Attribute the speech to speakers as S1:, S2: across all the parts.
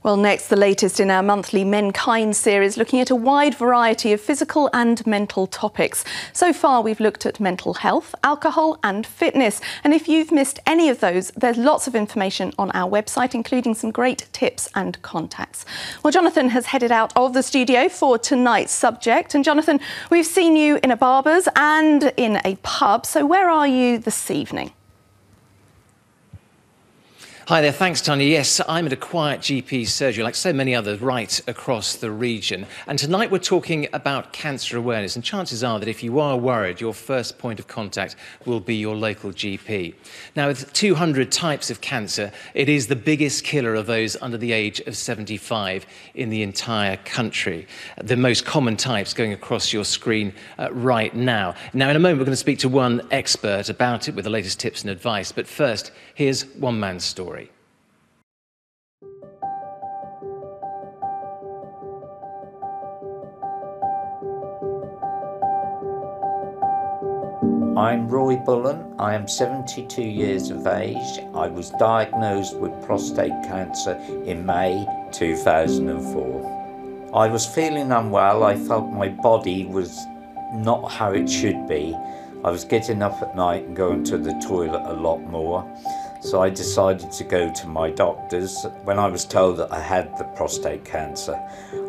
S1: Well, next, the latest in our monthly Menkind series, looking at a wide variety of physical and mental topics. So far, we've looked at mental health, alcohol and fitness. And if you've missed any of those, there's lots of information on our website, including some great tips and contacts. Well, Jonathan has headed out of the studio for tonight's subject. And Jonathan, we've seen you in a barber's and in a pub. So where are you this evening?
S2: Hi there, thanks Tanya. Yes, I'm at a quiet GP surgery like so many others right across the region. And tonight we're talking about cancer awareness, and chances are that if you are worried, your first point of contact will be your local GP. Now, with 200 types of cancer, it is the biggest killer of those under the age of 75 in the entire country. The most common types going across your screen right now. Now, in a moment, we're going to speak to one expert about it with the latest tips and advice. But first, here's one man's story.
S3: I'm Roy Bullen. I am 72 years of age. I was diagnosed with prostate cancer in May 2004. I was feeling unwell. I felt my body was not how it should be. I was getting up at night and going to the toilet a lot more. So I decided to go to my doctors. When I was told that I had the prostate cancer,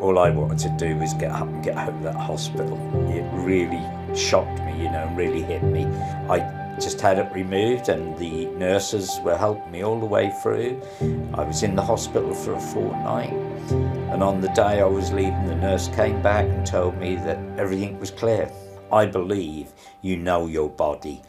S3: all I wanted to do was get up and get out of that hospital. It really shocked me, and really hit me. I just had it removed and the nurses were helping me all the way through. I was in the hospital for a fortnight, and on the day I was leaving, the nurse came back and told me that everything was clear. I believe you know your body.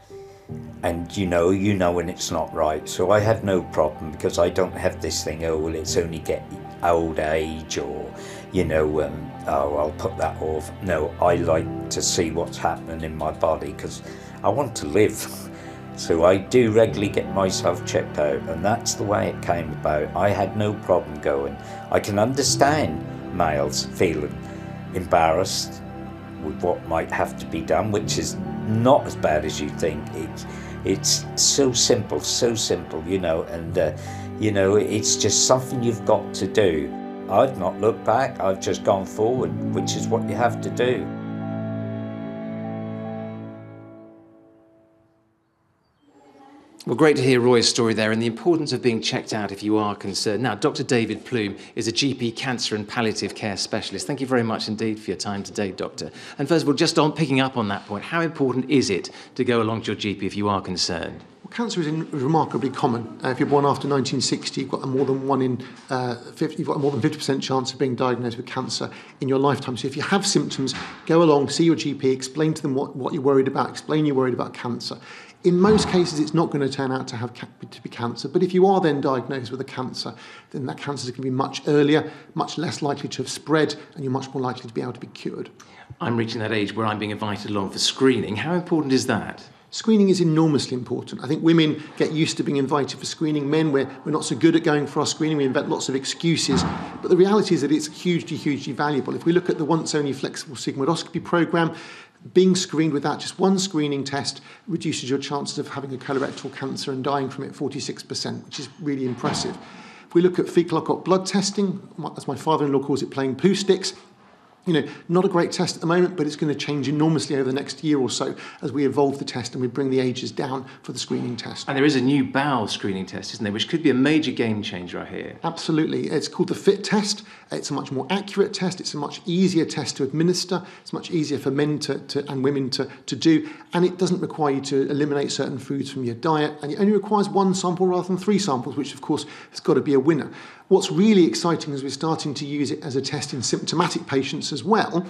S3: And you know when it's not right. So I have no problem, because I don't have this thing, oh well, it's only get old age, or oh, I'll put that off. No, I like to see what's happening in my body, because I want to live. So I do regularly get myself checked out, and that's the way it came about. I had no problem going. I can understand males feeling embarrassed with what might have to be done, which is not as bad as you think. It's so simple, and it's just something you've got to do. I've not looked back, I've just gone forward, which is what you have to do.
S2: Well, great to hear Roy's story there and the importance of being checked out if you are concerned. Now, Dr. David Plume is a GP cancer and palliative care specialist. Thank you very much indeed for your time today, Doctor. And first of all, just on picking up on that point, how important is it to go along to your GP if you are concerned?
S4: Well, cancer is remarkably common. If you're born after 1960, you've got a more than 50% chance of being diagnosed with cancer in your lifetime. So if you have symptoms, go along, see your GP, explain to them what you're worried about, explain you're worried about cancer. In most cases, it's not going to turn out to be cancer, but if you are then diagnosed with a cancer, then that cancer is going to be much earlier, much less likely to have spread, and you're much more likely to be able to be cured. I'm
S2: reaching that age where I'm being invited along for screening. How important is that?
S4: Screening is enormously important. I think women get used to being invited for screening. Men, we're not so good at going for our screening. We invent lots of excuses. But the reality is that it's hugely, hugely valuable. If we look at the once-only flexible sigmoidoscopy programme, being screened with that, just one screening test, reduces your chances of having a colorectal cancer and dying from it 46%, which is really impressive. If we look at fecal occult blood testing, as my father-in-law calls it, playing poo sticks, not a great test at the moment, but it's going to change enormously over the next year or so as we evolve the test and we bring the ages down for the screening test.
S2: And there is a new bowel screening test, isn't there, which could be a major game changer, I hear.
S4: Absolutely. It's called the FIT test. It's a much more accurate test. It's a much easier test to administer. It's much easier for men and women to do. And it doesn't require you to eliminate certain foods from your diet. And it only requires one sample rather than 3 samples, which, of course, has got to be a winner. What's really exciting is we're starting to use it as a test in symptomatic patients as well.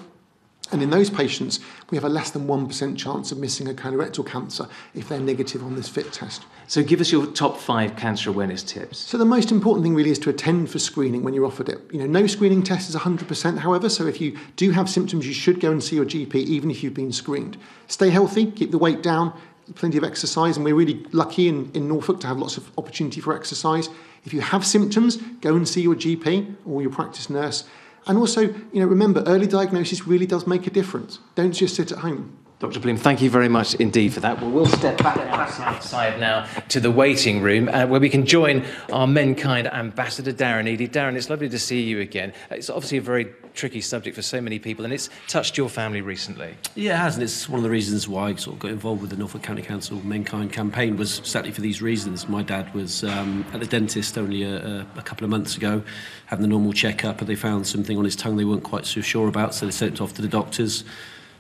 S4: And in those patients, we have a less than 1% chance of missing a colorectal cancer if they're negative on this FIT test.
S2: So give us your top 5 cancer awareness tips.
S4: So the most important thing really is to attend for screening when you're offered it. No screening test is 100%, however, so if you do have symptoms, you should go and see your GP even if you've been screened. Stay healthy, keep the weight down, plenty of exercise, and we're really lucky in Norfolk to have lots of opportunity for exercise. If you have symptoms, go and see your GP or your practice nurse. And also, remember, early diagnosis really does make a difference. Don't just sit at home.
S2: Dr. Bloom, thank you very much indeed for that. Well, we'll step back outside now to the waiting room where we can join our Menkind ambassador, Darren Eadie. Darren, it's lovely to see you again. It's obviously a very tricky subject for so many people, and it's touched your family recently.
S5: Yeah, it has, and it's one of the reasons why I sort of got involved with the Norfolk County Council Menkind campaign was exactly for these reasons. My dad was at the dentist only a couple of months ago, having the normal checkup, and they found something on his tongue they weren't quite so sure about, so they sent it off to the doctors.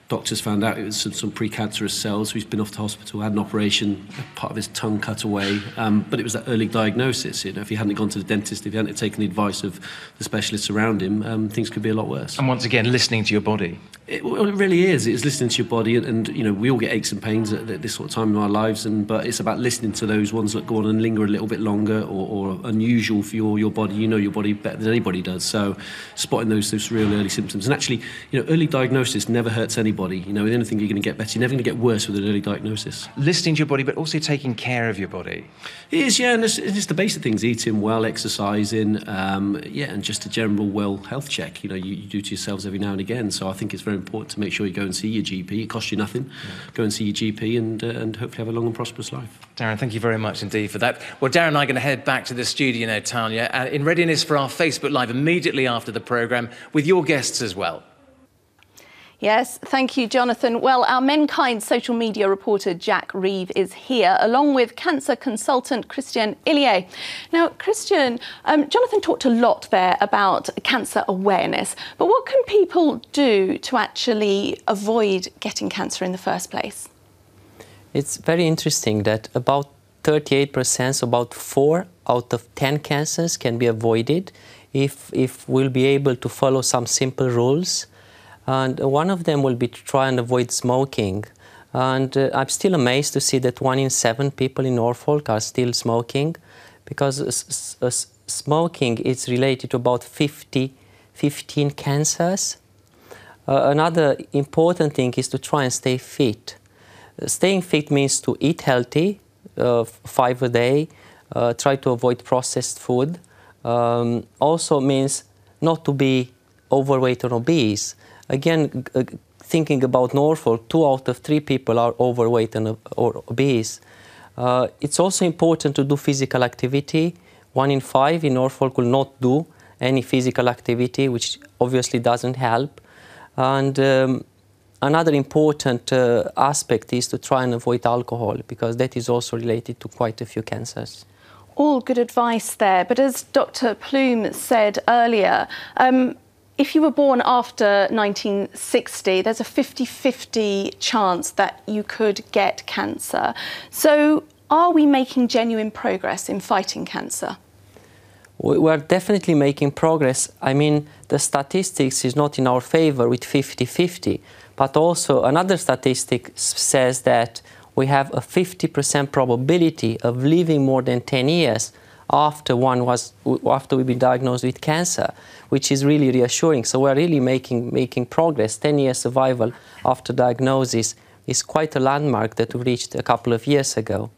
S5: Doctors found out it was some precancerous cells. He's been off to hospital, had an operation, part of his tongue cut away. But it was that early diagnosis. You know, if he hadn't gone to the dentist, if he hadn't taken the advice of the specialists around him, things could be a lot worse.
S2: And once again, listening to your body.
S5: It really is. It's listening to your body, and you know, we all get aches and pains at this sort of time in our lives, but it's about listening to those ones that go on and linger a little bit longer or unusual for your body. You know your body better than anybody does. So spotting those real early symptoms, and actually, you know, early diagnosis never hurts anybody. You know, with anything you're going to get better. You're never going to get worse with an early diagnosis.
S2: Listening to your body, but also taking care of your body.
S5: It is, yeah, and it's the basic things: eating well, exercising, and just a general well health check. You know, you do to yourselves every now and again. So I think it's very important to make sure you go and see your GP. It costs you nothing. Go and see your GP and hopefully have a long and prosperous life.
S2: Darren, thank you very much indeed for that. Well, Darren and I are going to head back to the studio now, Tanya, in readiness for our Facebook Live immediately after the programme with your guests as well.
S1: Yes, thank you, Jonathan. Well, our Menkind social media reporter, Jack Reeve, is here, along with cancer consultant Christian Illier. Now, Christian, Jonathan talked a lot there about cancer awareness, but what can people do to actually avoid getting cancer in the first place?
S6: It's very interesting that about 38%, so about 4 out of 10 cancers can be avoided if we'll be able to follow some simple rules. And one of them will be to try and avoid smoking. And I'm still amazed to see that 1 in 7 people in Norfolk are still smoking, because smoking is related to about 15 cancers. Another important thing is to try and stay fit. Staying fit means to eat healthy, 5 a day, try to avoid processed food. Also means not to be overweight or obese. Again, thinking about Norfolk, 2 out of 3 people are overweight or obese. It's also important to do physical activity. 1 in 5 in Norfolk will not do any physical activity, which obviously doesn't help. And another important aspect is to try and avoid alcohol, because that is also related to quite a few cancers.
S1: All good advice there, but as Dr. Plume said earlier, if you were born after 1960, there's a 50-50 chance that you could get cancer. So are we making genuine progress in fighting cancer?
S6: We're definitely making progress. I mean, the statistics is not in our favor with 50-50, but also another statistic says that we have a 50% probability of living more than 10 years after we've been diagnosed with cancer, which is really reassuring. So we're really making progress. 10-year survival after diagnosis is quite a landmark that we reached a couple of years ago.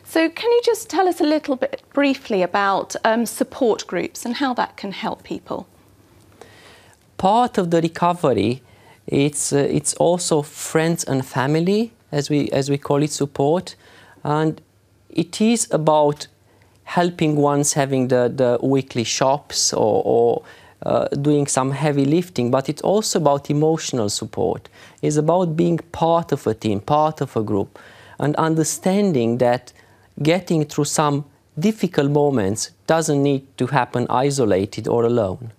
S1: So can you just tell us a little bit briefly about support groups and how that can help people?
S6: Part of the recovery, it's also friends and family, as we call it, support, and it is about helping ones having the weekly shops or doing some heavy lifting, but it's also about emotional support. It's about being part of a team, part of a group, and understanding that getting through some difficult moments doesn't need to happen isolated or alone.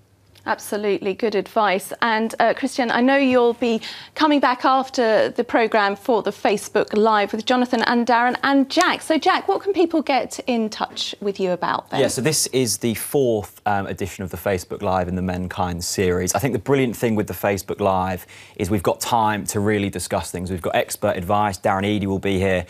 S1: Absolutely, good advice. And Christian, I know you'll be coming back after the programme for the Facebook Live with Jonathan and Darren and Jack. So Jack, what can people get in touch with you about then?
S7: Yeah, so this is the 4th edition of the Facebook Live in the Menkind series. I think the brilliant thing with the Facebook Live is we've got time to really discuss things. We've got expert advice. Darren Eadie will be here.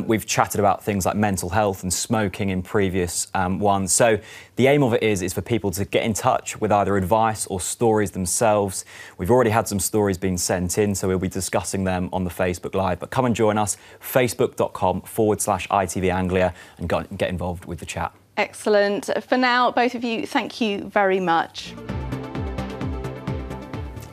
S7: We've chatted about things like mental health and smoking in previous ones. So the aim of it is for people to get in touch with either advice or stories themselves. We've already had some stories being sent in, so we'll be discussing them on the Facebook Live. But come and join us, facebook.com/ITV Anglia, and get involved with the chat.
S1: Excellent. For now, both of you, thank you very much.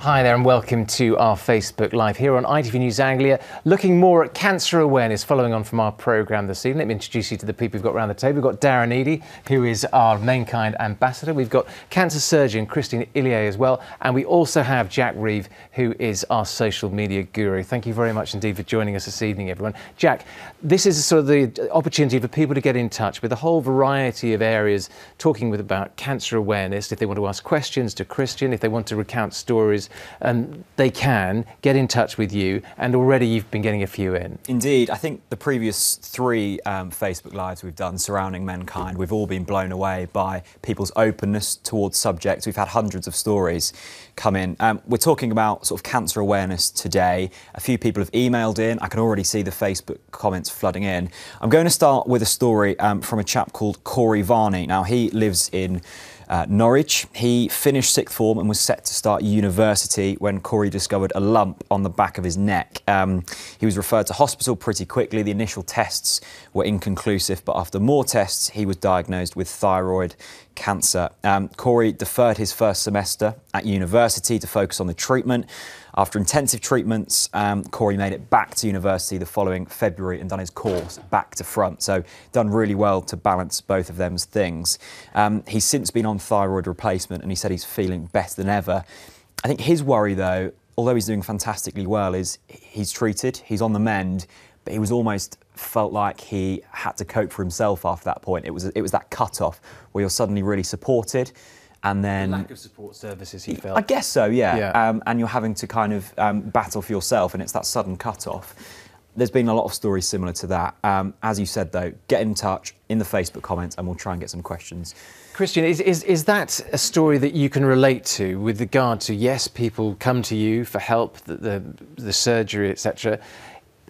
S2: Hi there and welcome to our Facebook Live here on ITV News Anglia, looking more at cancer awareness following on from our programme this evening. Let me introduce you to the people we've got around the table. We've got Darren Eady, who is our Mankind ambassador. We've got cancer surgeon Christine Illier as well. And we also have Jack Reeve, who is our social media guru. Thank you very much indeed for joining us this evening, everyone. Jack, this is sort of the opportunity for people to get in touch with a whole variety of areas, talking about cancer awareness. If they want to ask questions to Christian, if they want to recount stories, they can get in touch with you, and already you've been getting a few in.
S7: Indeed. I think the previous 3 Facebook Lives we've done surrounding Mankind, we've all been blown away by people's openness towards subjects. We've had hundreds of stories come in. We're talking about sort of cancer awareness today. A few people have emailed in. I can already see the Facebook comments flooding in. I'm going to start with a story from a chap called Cory Varney. Now, he lives in Norwich. He finished 6th form and was set to start university when Cory discovered a lump on the back of his neck. He was referred to hospital pretty quickly. The initial tests were inconclusive, but after more tests, he was diagnosed with thyroid cancer. Cory deferred his first semester at university to focus on the treatment. After intensive treatments, Cory made it back to university the following February and done his course back to front. So done really well to balance both of them's things. He's since been on thyroid replacement and he said he's feeling better than ever. I think his worry though, although he's doing fantastically well, is he's treated, he's on the mend, but he was almost felt like he had to cope for himself after that point. It was that cut-off where you're suddenly really supported. And then
S2: lack of support services, he felt.
S7: I guess so, yeah. And you're having to kind of battle for yourself, and it's that sudden cut-off. There's been a lot of stories similar to that. As you said, though, get in touch in the Facebook comments, and we'll try and get some questions.
S2: Christian, is that a story that you can relate to with regard to, yes, people come to you for help, the surgery, etc.,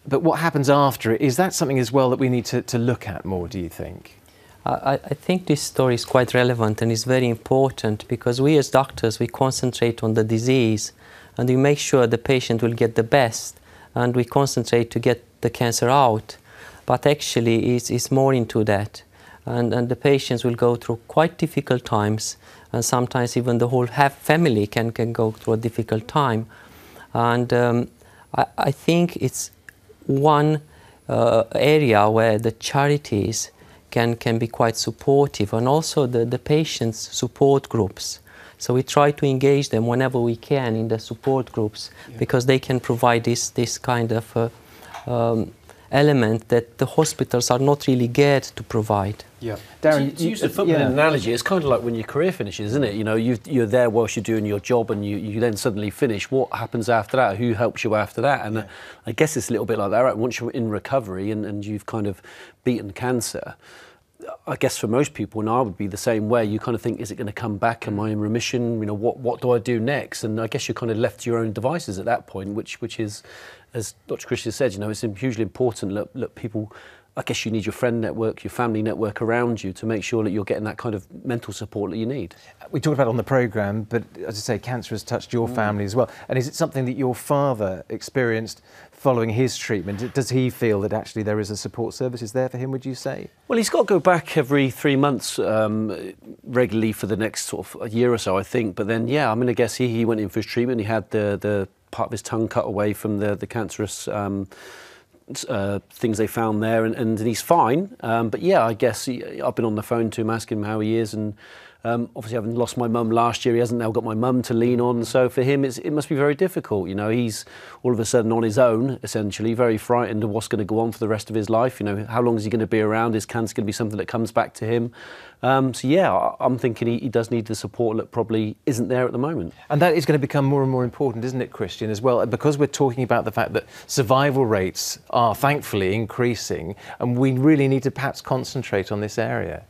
S2: but what happens after it, is that something as well that we need to look at more, do you think?
S6: I think this story is quite relevant and is very important because we as doctors, we concentrate on the disease and we make sure the patient will get the best and we concentrate to get the cancer out. But actually it's more into that. And the patients will go through quite difficult times and sometimes even the whole family can go through a difficult time. And I think it's one area where the charities can be quite supportive, and also the patients' support groups. So we try to engage them whenever we can in the support groups, because they can provide this kind of element that the hospitals are not really geared to provide.
S2: Yeah,
S5: Darren, to use a football analogy, it's kind of like when your career finishes, isn't it? You know, you're there whilst you're doing your job, and you then suddenly finish. What happens after that? Who helps you after that? And I guess it's a little bit like that, right? Once you're in recovery and you've kind of beaten cancer, I guess for most people, and I would be the same way, you kind of think, is it going to come back? Am I in remission? You know, what do I do next? And I guess you're kind of left to your own devices at that point, which is, as Dr. Christian said, you know, it's hugely important that people, I guess you need your friend network, your family network around you to make sure that you're getting that kind of mental support that you need.
S2: We talked about it on the programme, but as I say, cancer has touched your family as well. And is it something that your father experienced following his treatment? Does he feel that actually there is a support services there for him, would you say?
S5: Well, he's got to go back every 3 months regularly for the next sort of a year or so, I think. But then, yeah, I'm going to guess he went in for his treatment. He had the part of his tongue cut away from the cancerous things they found there, and he's fine. But yeah, I guess I've been on the phone to him asking him how he is, and obviously having lost my mum last year, he hasn't now got my mum to lean on. So for him, it must be very difficult. You know, he's all of a sudden on his own, essentially, very frightened of what's going to go on for the rest of his life. You know, how long is he going to be around? Is cancer going to be something that comes back to him? So yeah, I'm thinking he does need the support that probably isn't there at the moment.
S2: And that is going to become more and more important, isn't it, Christian, as well? Because we're talking about the fact that survival rates are thankfully increasing, and we really need to perhaps concentrate on this area.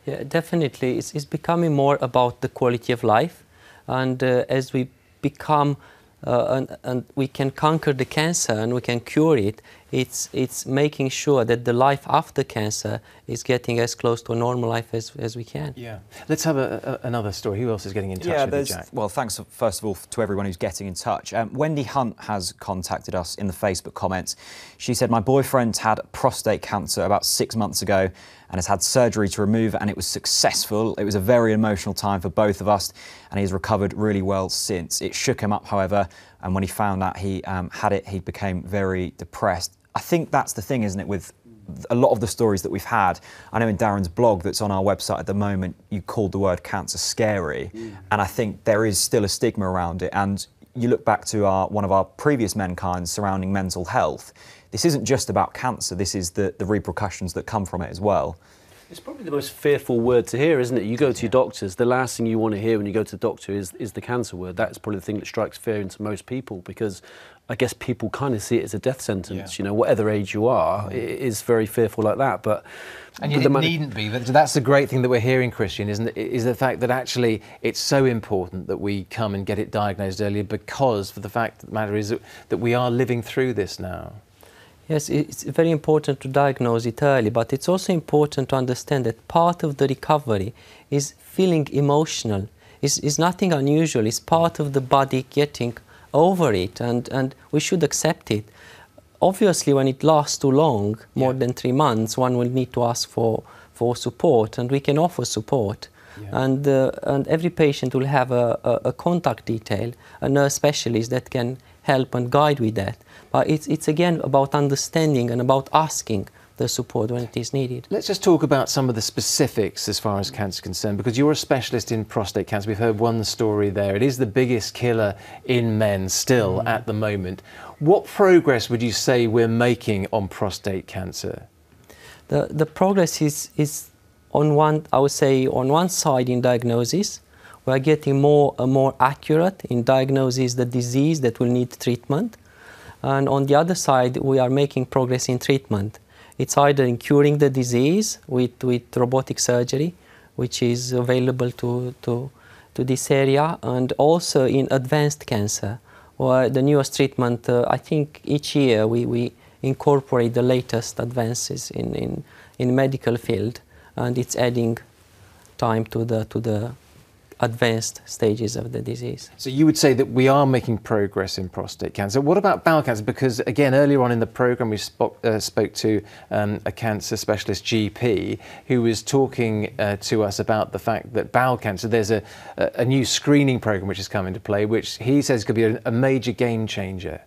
S6: Yeah, definitely. It's becoming more about the quality of life, and as we become and we can conquer the cancer and we can cure it, it's making sure that the life after cancer is getting as close to a normal life as we can.
S2: Yeah. Let's have another story. Who else is getting in touch with you, Jack?
S7: Well, thanks first of all to everyone who's getting in touch. Wendy Hunt has contacted us in the Facebook comments. She said, my boyfriend had prostate cancer about 6 months ago and has had surgery to remove it, and it was successful. It was a very emotional time for both of us, and he's recovered really well since. It shook him up, however, and when he found out he had it, he became very depressed. I think that's the thing, isn't it, with a lot of the stories that we've had. I know in Darren's blog that's on our website at the moment, you called the word cancer scary, and I think there is still a stigma around it. And you look back to one of our previous Menkind surrounding mental health. This isn't just about cancer, this is the repercussions that come from it as well.
S5: It's probably the most fearful word to hear, isn't it? You go to your doctors, the last thing you want to hear when you go to the doctor is the cancer word. That's probably the thing that strikes fear into most people, because I guess people kind of see it as a death sentence. You know, whatever age you are, it is very fearful like that. But
S2: and yet it needn't be. That's the great thing that we're hearing, Christian, isn't it? Is the fact that actually it's so important that we come and get it diagnosed earlier, because for the fact of the matter is that we are living through this now.
S6: Yes, it's very important to diagnose it early, but it's also important to understand that part of the recovery is feeling emotional. It's nothing unusual. It's part of the body getting over it, and we should accept it. Obviously, when it lasts too long, more than 3 months, one will need to ask for support, and we can offer support. And every patient will have a contact detail, a nurse specialist that can help and guide with that. But it's again about understanding and about asking the support when it is needed.
S2: Let's just talk about some of the specifics as far as cancer is concerned, because you're a specialist in prostate cancer. We've heard one story there. It is the biggest killer in men still at the moment. What progress would you say we're making on prostate cancer?
S6: The progress is on one, I would say, on one side in diagnosis. We are getting more accurate in diagnosis the disease that will need treatment. And on the other side, we are making progress in treatment. It's either in curing the disease with robotic surgery, which is available to this area, and also in advanced cancer, where the newest treatment, I think each year we incorporate the latest advances in medical field, and it's adding time to the advanced stages of the disease.
S2: So you would say that we are making progress in prostate cancer. What about bowel cancer? Because again, earlier on in the programme we spoke to a cancer specialist GP who was talking to us about the fact that bowel cancer, there's a new screening programme which has come into play, which he says could be a major game changer.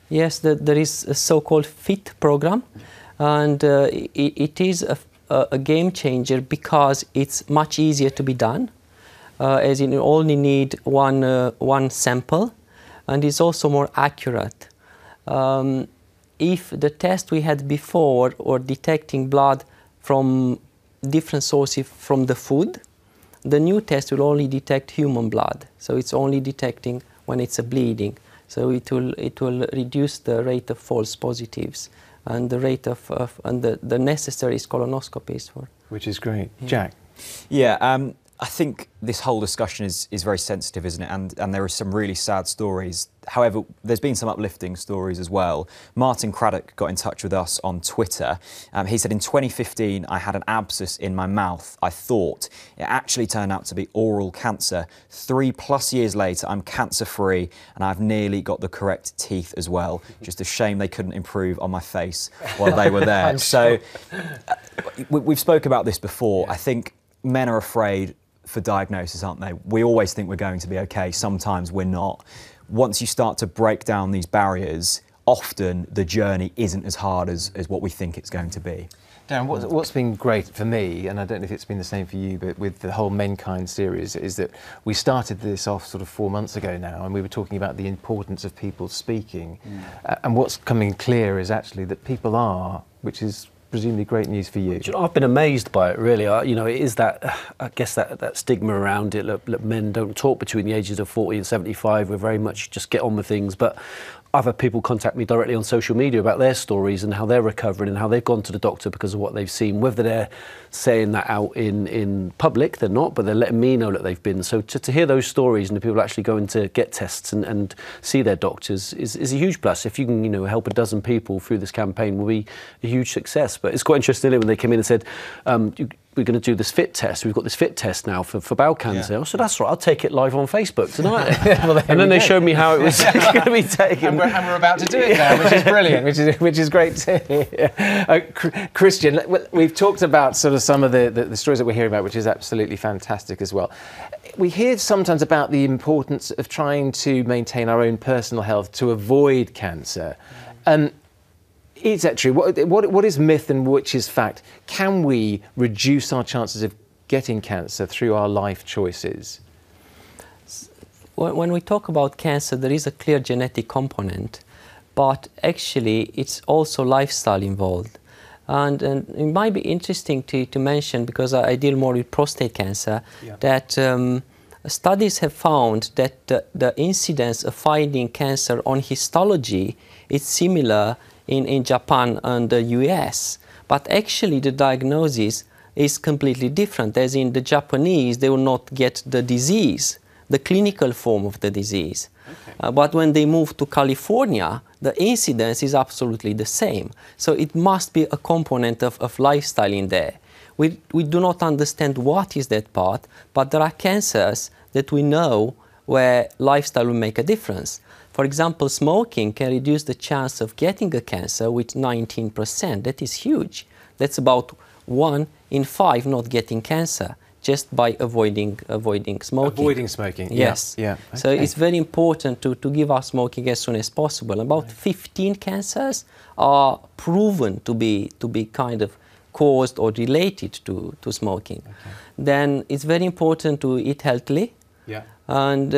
S6: Yes, there is a so-called FIT programme, and it is a game changer because it's much easier to be done. As in you only need one sample, and it's also more accurate. If the test we had before, or detecting blood from different sources from the food, the new test will only detect human blood. So it's only detecting when it's a bleeding. So it will reduce the rate of false positives and the rate of and the necessary colonoscopies for.
S2: Which is great. Jack?
S7: Yeah. I think this whole discussion is very sensitive, isn't it? And there are some really sad stories. However, there's been some uplifting stories as well. Martin Craddock got in touch with us on Twitter. He said, in 2015, I had an abscess in my mouth. I thought it actually turned out to be oral cancer. 3+ years later, I'm cancer-free, and I've nearly got the correct teeth as well. Just a shame they couldn't improve on my face while they were there. So we've spoke about this before. I think men are afraid for diagnosis, aren't they? We always think we're going to be okay. Sometimes we're not. Once you start to break down these barriers, often the journey isn't as hard as what we think it's going to be.
S2: Darren, what's been great for me, and I don't know if it's been the same for you, but with the whole Menkind series, is that we started this off sort of 4 months ago now, and we were talking about the importance of people speaking. And what's coming clear is actually that people are, which is presumably great news for you.
S5: I've been amazed by it, really. You know, it is that, I guess, that stigma around it. Look, men don't talk between the ages of 40 and 75. We're very much just get on with things. But I've had people contact me directly on social media about their stories and how they're recovering and how they've gone to the doctor because of what they've seen. Whether they're saying that out in public, they're not, but they're letting me know that they've been. So to hear those stories and the people actually going to get tests and see their doctors is a huge plus. If you can, help a dozen people through this campaign, will be a huge success. But it's quite interesting when they came in and said, we're going to do this fit test. We've got this fit test now for bowel cancer. Yeah. I said, that's right, I'll take it live on Facebook tonight.
S2: Well,
S5: and then they showed me how it was going to be taken.
S2: And we're about to do it now, which is brilliant, which is great to hear. Christian, we've talked about sort of some of the stories that we're hearing about, which is absolutely fantastic as well. We hear sometimes about the importance of trying to maintain our own personal health to avoid cancer. Is that true? What is myth and which is fact? Can we reduce our chances of getting cancer through our life choices?
S6: When we talk about cancer, there is a clear genetic component, but actually it's also lifestyle involved. And it might be interesting to mention, because I deal more with prostate cancer, that studies have found that the incidence of finding cancer on histology is similar in Japan and the US, but actually the diagnosis is completely different. As in the Japanese, they will not get the disease, the clinical form of the disease. Okay. But when they move to California, the incidence is absolutely the same. So it must be a component of lifestyle in there. We do not understand what is that part, but there are cancers that we know where lifestyle will make a difference. For example, smoking can reduce the chance of getting a cancer with 19%. That is huge. That's about 1 in 5 not getting cancer just by avoiding smoking.
S2: Avoiding smoking,
S6: yes.
S2: Yeah. Okay.
S6: So it's very important to give up smoking as soon as possible. About 15 cancers are proven to be kind of caused or related to smoking. Okay. Then it's very important to eat healthily. Yeah. And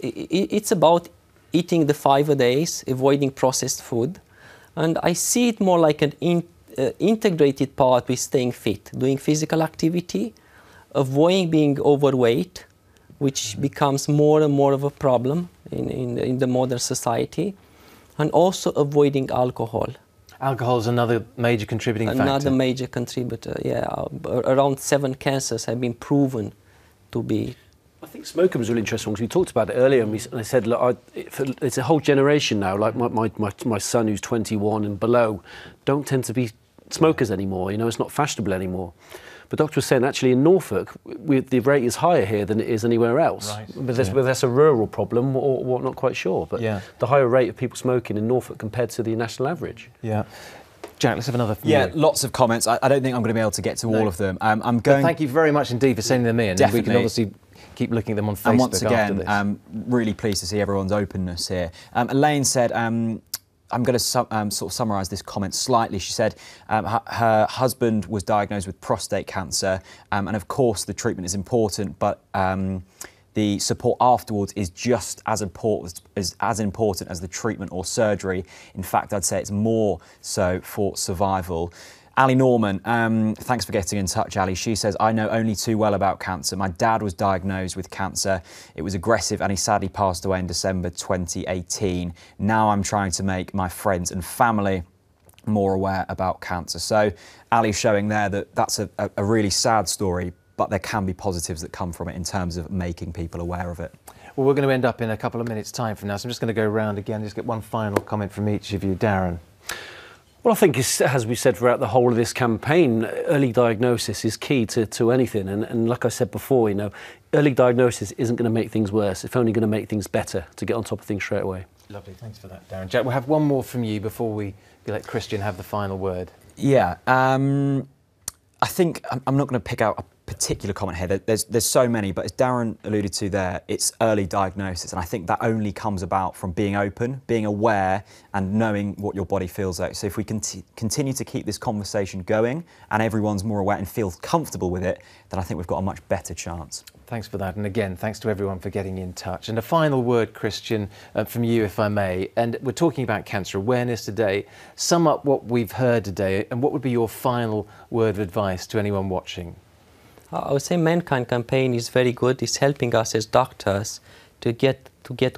S6: it's about eating the 5 a day, avoiding processed food. And I see it more like an integrated part with staying fit, doing physical activity, avoiding being overweight, which becomes more and more of a problem in the modern society, and also avoiding alcohol.
S2: Alcohol is another major contributing factor.
S6: Another major contributor, yeah. Around 7 cancers have been proven to be.
S5: I think smoking was really interesting because we talked about it earlier, and I said, look, it's a whole generation now. Like my son, who's 21 and below, don't tend to be smokers anymore. It's not fashionable anymore. But the doctor was saying actually in Norfolk, the rate is higher here than it is anywhere else. Right. But that's a rural problem, or what, not quite sure. But the higher rate of people smoking in Norfolk compared to the national average. Yeah.
S2: Jack, let's have another.
S7: Lots of comments. I don't think I'm going to be able to get to all of them.
S2: But thank you very much indeed for sending them in.
S7: Definitely.
S2: We can obviously keep looking at them on Facebook.
S7: And once again,
S2: after this.
S7: really pleased to see everyone's openness here. Elaine said, I'm going to sort of summarise this comment slightly. She said her husband was diagnosed with prostate cancer, and of course the treatment is important, but the support afterwards is just as important as the treatment or surgery. In fact, I'd say it's more so for survival. Ali Norman, thanks for getting in touch, Ali. She says, I know only too well about cancer. My dad was diagnosed with cancer. It was aggressive and he sadly passed away in December 2018. Now I'm trying to make my friends and family more aware about cancer. So Ali showing there that that's a really sad story, but there can be positives that come from it in terms of making people aware of it.
S2: Well, we're going to end up in a couple of minutes' time from now, so I'm just going to go around again, just get one final comment from each of you. Darren.
S5: Well, I think, as we said throughout the whole of this campaign, early diagnosis is key to anything. And like I said before, early diagnosis isn't going to make things worse. It's only going to make things better to get on top of things straight away.
S2: Lovely, thanks for that, Darren. Jack, we'll have one more from you before we let Christian have the final word.
S7: Yeah, I think I'm not going to pick out a particular comment here. There's so many, but as Darren alluded to there, it's early diagnosis, and I think that only comes about from being open, being aware, and knowing what your body feels like. So if we continue to keep this conversation going, and everyone's more aware and feels comfortable with it, then I think we've got a much better chance.
S2: Thanks for that, and again, thanks to everyone for getting in touch. And a final word, Christian, from you, if I may. And we're talking about cancer awareness today. Sum up what we've heard today, and what would be your final word of advice to anyone watching?
S6: I would say Mankind campaign is very good. It's helping us as doctors to get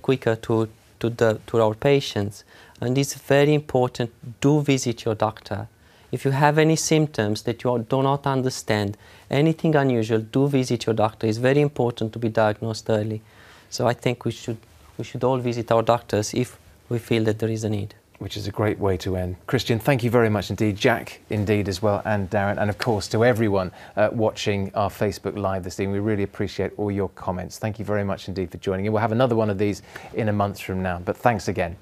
S6: quicker to to our patients. And it's very important, do visit your doctor. If you have any symptoms that you do not understand, anything unusual, do visit your doctor. It's very important to be diagnosed early. So I think we should all visit our doctors if we feel that there is a need.
S2: Which is a great way to end. Christian, thank you very much indeed. Jack, indeed as well, and Darren, and of course to everyone watching our Facebook Live this evening. We really appreciate all your comments. Thank you very much indeed for joining in. We'll have another one of these in a month from now, but thanks again.